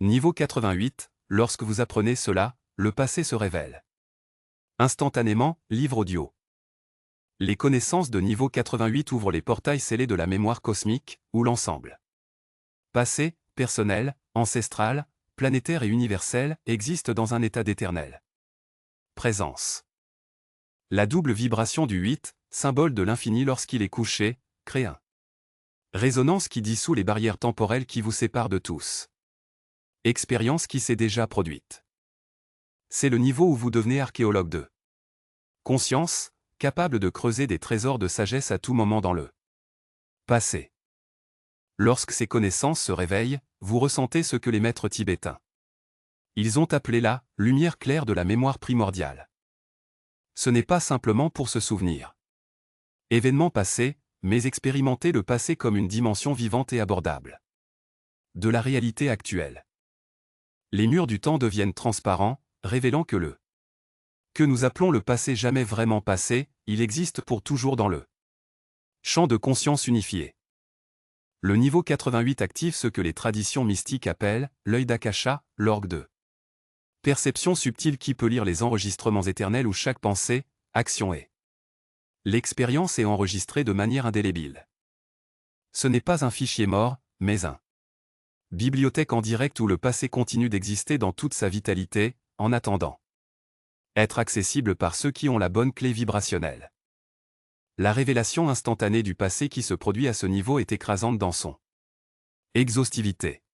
Niveau 88, lorsque vous apprenez cela, le passé se révèle. Instantanément, livre audio. Les connaissances de niveau 88 ouvrent les portails scellés de la mémoire cosmique, ou l'ensemble. Passé, personnel, ancestral, planétaire et universel, existent dans un état d'éternelle présence. La double vibration du 8, symbole de l'infini lorsqu'il est couché, crée un résonance qui dissout les barrières temporelles qui vous séparent de tous. Expérience qui s'est déjà produite. C'est le niveau où vous devenez archéologue de conscience, capable de creuser des trésors de sagesse à tout moment dans le passé. Lorsque ces connaissances se réveillent, vous ressentez ce que les maîtres tibétains ils ont appelé la lumière claire de la mémoire primordiale. Ce n'est pas simplement pour se souvenir événements passés, mais expérimenter le passé comme une dimension vivante et abordable de la réalité actuelle. Les murs du temps deviennent transparents, révélant que le que nous appelons le passé jamais vraiment passé, il existe pour toujours dans le champ de conscience unifié. Le niveau 88 active ce que les traditions mystiques appellent l'œil d'Akasha, l'orgue de perception subtile qui peut lire les enregistrements éternels où chaque pensée, action et l'expérience est enregistrée de manière indélébile. Ce n'est pas un fichier mort, mais un bibliothèque en direct où le passé continue d'exister dans toute sa vitalité, en attendant être accessible par ceux qui ont la bonne clé vibrationnelle. La révélation instantanée du passé qui se produit à ce niveau est écrasante dans son exhaustivité.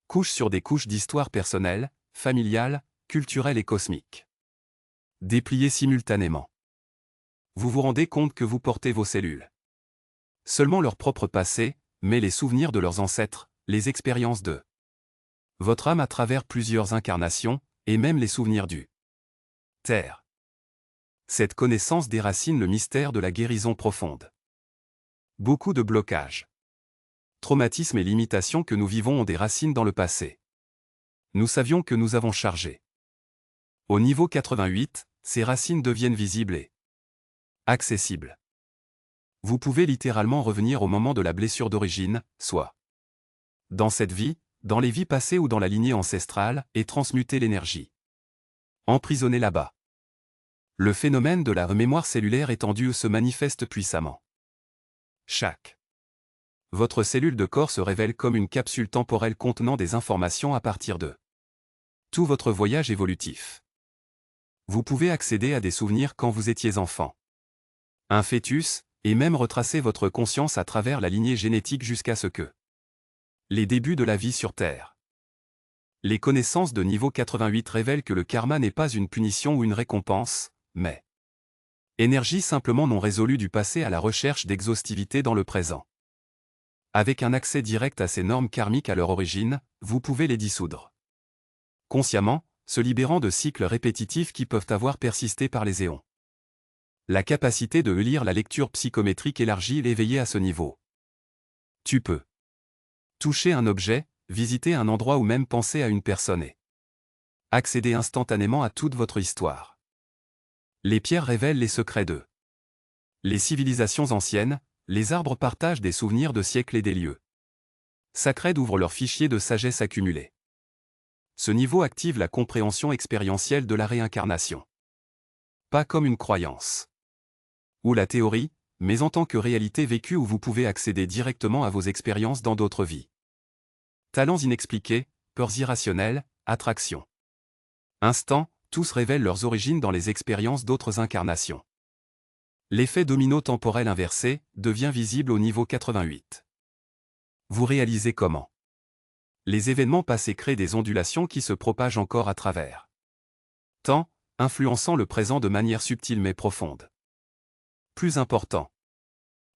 Couche sur des couches d'histoire personnelle, familiale, culturelle et cosmique. Dépliées simultanément. Vous vous rendez compte que vous portez vos cellules. Seulement leur propre passé, mais les souvenirs de leurs ancêtres, les expériences de votre âme à travers plusieurs incarnations, et même les souvenirs du Terre. Cette connaissance déracine le mystère de la guérison profonde. Beaucoup de blocages, traumatismes et limitations que nous vivons ont des racines dans le passé. Nous savions que nous avons chargé. Au niveau 88, ces racines deviennent visibles et accessibles. Vous pouvez littéralement revenir au moment de la blessure d'origine, soit dans cette vie, dans les vies passées ou dans la lignée ancestrale, et transmuter l'énergie emprisonnée là-bas. Le phénomène de la mémoire cellulaire étendue se manifeste puissamment. Votre cellule de corps se révèle comme une capsule temporelle contenant des informations à partir de tout votre voyage évolutif. Vous pouvez accéder à des souvenirs quand vous étiez enfant, un fœtus, et même retracer votre conscience à travers la lignée génétique jusqu'à ce que les débuts de la vie sur Terre. Les connaissances de niveau 88 révèlent que le karma n'est pas une punition ou une récompense, mais énergie simplement non résolue du passé à la recherche d'exhaustivité dans le présent. Avec un accès direct à ces normes karmiques à leur origine, vous pouvez les dissoudre consciemment, se libérant de cycles répétitifs qui peuvent avoir persisté par les éons. La capacité de lire la lecture psychométrique élargie l'éveiller à ce niveau. Tu peux toucher un objet, visiter un endroit ou même penser à une personne et accéder instantanément à toute votre histoire. Les pierres révèlent les secrets de les civilisations anciennes, les arbres partagent des souvenirs de siècles et des lieux sacrés ouvrent leurs fichiers de sagesse accumulés. Ce niveau active la compréhension expérientielle de la réincarnation. Pas comme une croyance ou la théorie, mais en tant que réalité vécue où vous pouvez accéder directement à vos expériences dans d'autres vies. Talents inexpliqués, peurs irrationnelles, attractions. Instants, tous révèlent leurs origines dans les expériences d'autres incarnations. L'effet domino temporel inversé devient visible au niveau 88. Vous réalisez comment les événements passés créent des ondulations qui se propagent encore à travers temps, influençant le présent de manière subtile mais profonde. Plus important,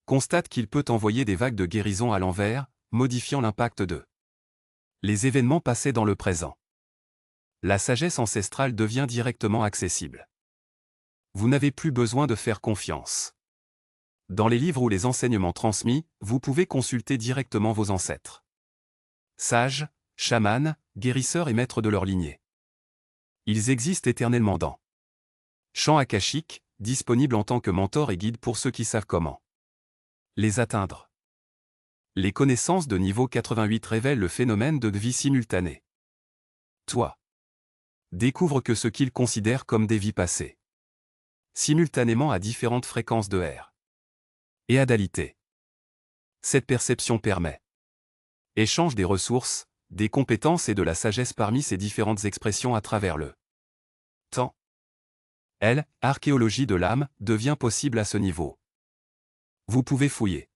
constate qu'il peut envoyer des vagues de guérison à l'envers, modifiant l'impact de les événements passés dans le présent. La sagesse ancestrale devient directement accessible. Vous n'avez plus besoin de faire confiance. Dans les livres ou les enseignements transmis, vous pouvez consulter directement vos ancêtres. Sages, chamans, guérisseurs et maîtres de leur lignée. Ils existent éternellement dans champ akashique, disponible en tant que mentor et guide pour ceux qui savent comment les atteindre. Les connaissances de niveau 88 révèlent le phénomène de vie simultanée. Toi. Découvre que ce qu'ils considèrent comme des vies passées. Simultanément à différentes fréquences de R. Et adalité. Cette perception permet échange des ressources, des compétences et de la sagesse parmi ces différentes expressions à travers le temps. Archéologie de l'âme devient possible à ce niveau. Vous pouvez fouiller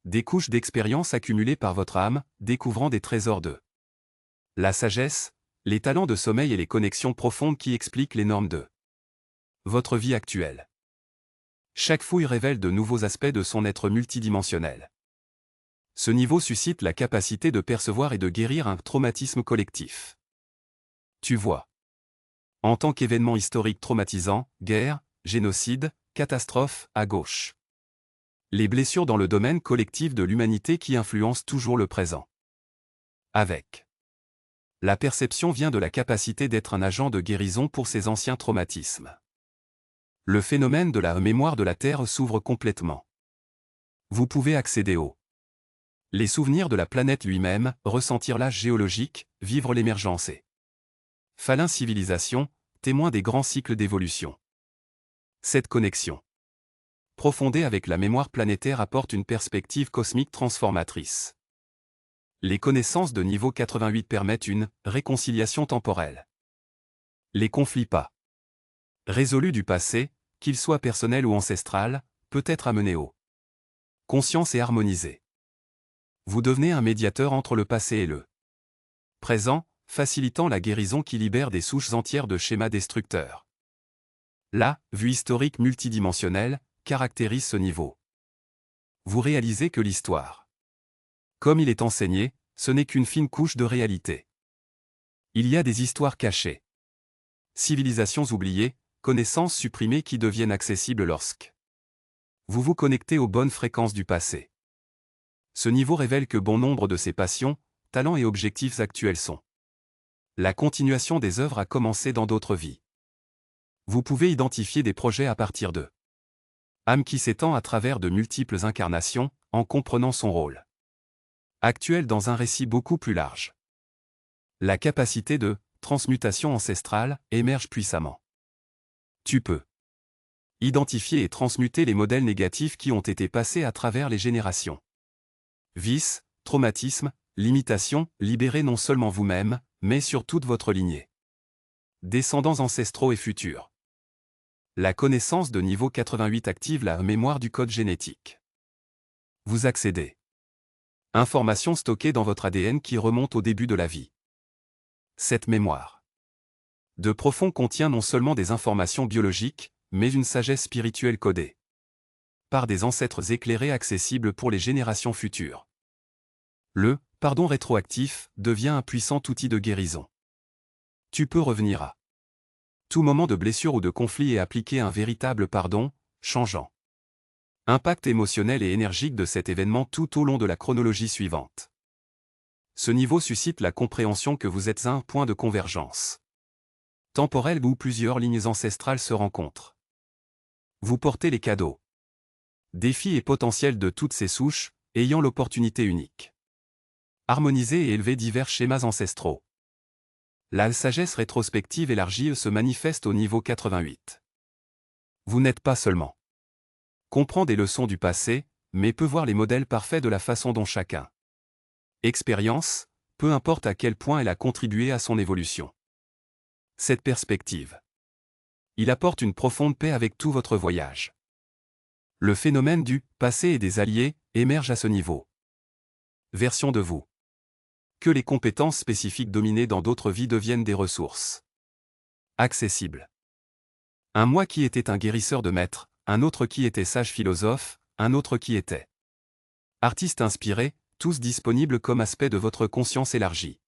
des couches d'expérience accumulées par votre âme, découvrant des trésors de la sagesse, les talents de sommeil et les connexions profondes qui expliquent les normes de votre vie actuelle. Chaque fouille révèle de nouveaux aspects de son être multidimensionnel. Ce niveau suscite la capacité de percevoir et de guérir un traumatisme collectif. Tu vois. En tant qu'événement historique traumatisant, guerre, génocide, catastrophe, à gauche. Les blessures dans le domaine collectif de l'humanité qui influencent toujours le présent. Avec. La perception vient de la capacité d'être un agent de guérison pour ces anciens traumatismes. Le phénomène de la mémoire de la Terre s'ouvre complètement. Vous pouvez accéder aux les souvenirs de la planète lui-même, ressentir l'âge géologique, vivre l'émergence et Falin civilisation, témoin des grands cycles d'évolution. Cette connexion profondée avec la mémoire planétaire apporte une perspective cosmique transformatrice. Les connaissances de niveau 88 permettent une réconciliation temporelle. Les conflits pas résolus du passé, qu'ils soient personnels ou ancestrales, peut être amenés au conscience et harmonisé. Vous devenez un médiateur entre le passé et le présent, facilitant la guérison qui libère des souches entières de schémas destructeurs. La vue historique multidimensionnelle caractérise ce niveau. Vous réalisez que l'histoire, comme il est enseigné, ce n'est qu'une fine couche de réalité. Il y a des histoires cachées, civilisations oubliées, connaissances supprimées qui deviennent accessibles lorsque vous vous connectez aux bonnes fréquences du passé. Ce niveau révèle que bon nombre de ses passions, talents et objectifs actuels sont la continuation des œuvres à commencer dans d'autres vies. Vous pouvez identifier des projets à partir de âme qui s'étend à travers de multiples incarnations, en comprenant son rôle actuel dans un récit beaucoup plus large. La capacité de transmutation ancestrale émerge puissamment. Tu peux identifier et transmuter les modèles négatifs qui ont été passés à travers les générations. Vices, traumatismes, limitations, libérez non seulement vous-même, mais sur toute votre lignée. Descendants ancestraux et futurs. La connaissance de niveau 88 active la mémoire du code génétique. Vous accédez. Informations stockées dans votre ADN qui remontent au début de la vie. Cette mémoire de profond contient non seulement des informations biologiques, mais une sagesse spirituelle codée par des ancêtres éclairés accessibles pour les générations futures. Le pardon rétroactif devient un puissant outil de guérison. Tu peux revenir à tout moment de blessure ou de conflit et appliquer un véritable pardon, changeant impact émotionnel et énergique de cet événement tout au long de la chronologie suivante. Ce niveau suscite la compréhension que vous êtes un point de convergence temporelle où plusieurs lignes ancestrales se rencontrent. Vous portez les cadeaux, défis et potentiels de toutes ces souches, ayant l'opportunité unique. Harmoniser et élever divers schémas ancestraux. La sagesse rétrospective élargie se manifeste au niveau 88. Vous n'êtes pas seulement comprend des leçons du passé, mais peut voir les modèles parfaits de la façon dont chacun expérience, peu importe à quel point elle a contribué à son évolution. Cette perspective. Il apporte une profonde paix avec tout votre voyage. Le phénomène du passé et des alliés émerge à ce niveau. Version de vous. Que les compétences spécifiques dominées dans d'autres vies deviennent des ressources accessibles. Un moi qui était un guérisseur de maître, un autre qui était sage philosophe, un autre qui était artiste inspiré, tous disponibles comme aspect de votre conscience élargie.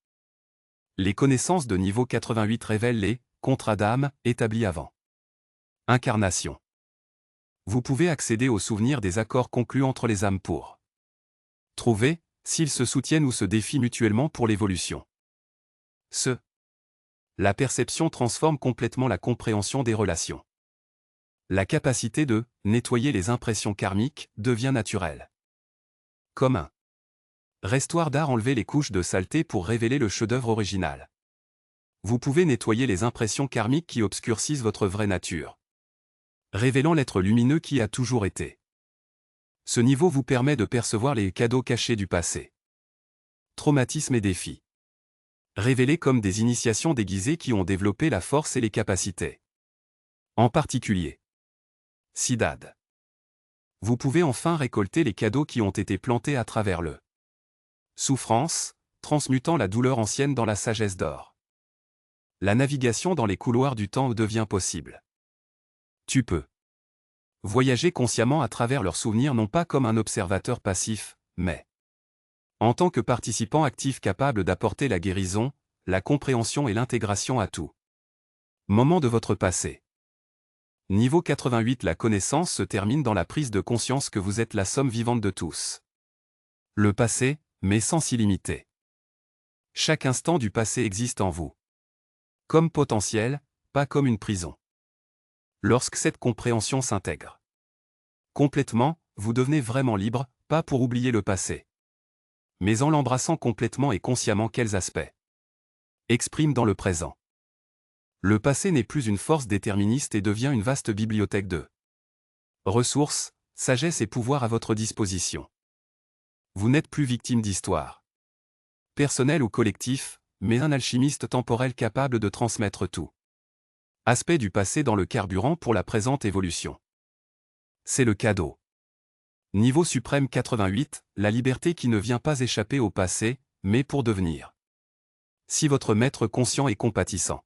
Les connaissances de niveau 88 révèlent les contrats d'âme établis avant incarnation. Vous pouvez accéder aux souvenirs des accords conclus entre les âmes pour trouver s'ils se soutiennent ou se défient mutuellement pour l'évolution. La perception transforme complètement la compréhension des relations. La capacité de nettoyer les impressions karmiques devient naturelle. Comme un restoire d'art enlever les couches de saleté pour révéler le chef-d'œuvre original. Vous pouvez nettoyer les impressions karmiques qui obscurcissent votre vraie nature, révélant l'être lumineux qui a toujours été. Ce niveau vous permet de percevoir les cadeaux cachés du passé. Traumatismes et défis. Révélés comme des initiations déguisées qui ont développé la force et les capacités. En particulier, Sidad. Vous pouvez enfin récolter les cadeaux qui ont été plantés à travers le souffrance, transmutant la douleur ancienne dans la sagesse d'or. La navigation dans les couloirs du temps devient possible. Tu peux voyager consciemment à travers leurs souvenirs non pas comme un observateur passif, mais en tant que participant actif capable d'apporter la guérison, la compréhension et l'intégration à tout moment de votre passé. Niveau 88. La connaissance se termine dans la prise de conscience que vous êtes la somme vivante de tous. Le passé, mais sans illimité. Chaque instant du passé existe en vous. Comme potentiel, pas comme une prison. Lorsque cette compréhension s'intègre complètement, vous devenez vraiment libre, pas pour oublier le passé, mais en l'embrassant complètement et consciemment. Quels aspects exprime dans le présent. Le passé n'est plus une force déterministe et devient une vaste bibliothèque de ressources, sagesse et pouvoir à votre disposition. Vous n'êtes plus victime d'histoire personnelle ou collectif, mais un alchimiste temporel capable de transmettre tout aspect du passé dans le carburant pour la présente évolution. C'est le cadeau. Niveau suprême 88, la liberté qui ne vient pas échapper au passé, mais pour devenir. Si votre maître conscient et compatissant.